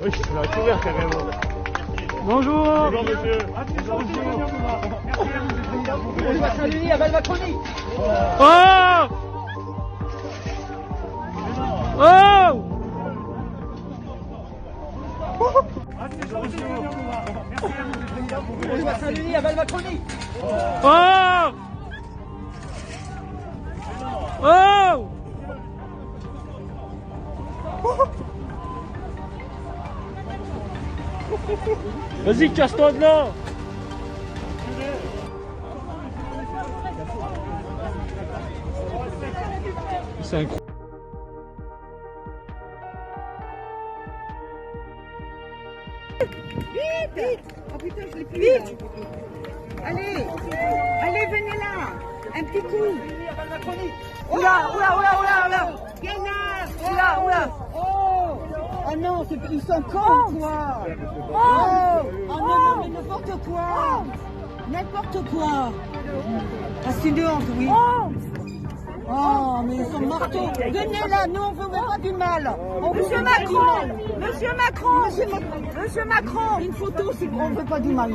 Oui, je vais courir carrément. Bonjour. Bonjour monsieur. On va saluer à Valvaconi. Oh. Oh. On va saluer à Valvaconi. Oh. Oh. Vas-y, casse-toi de là. C'est incroyable. Vite, vite. Oh putain, je l'ai plus. Vite. Allez, allez, venez là. Un petit coup. Oula, oula, oula, oula, oula. Gaillard. Oula, oula. Oh. Oh non, ils sont cons, quoi. Oh. Oh non, mais n'importe quoi. N'importe quoi. Ah, c'est une honte, oui. Oh, mais ils sont marteaux. Venez là, nous on veut pas du mal. Monsieur Macron. Monsieur Macron. Monsieur Macron. Une photo, on veut pas du mal.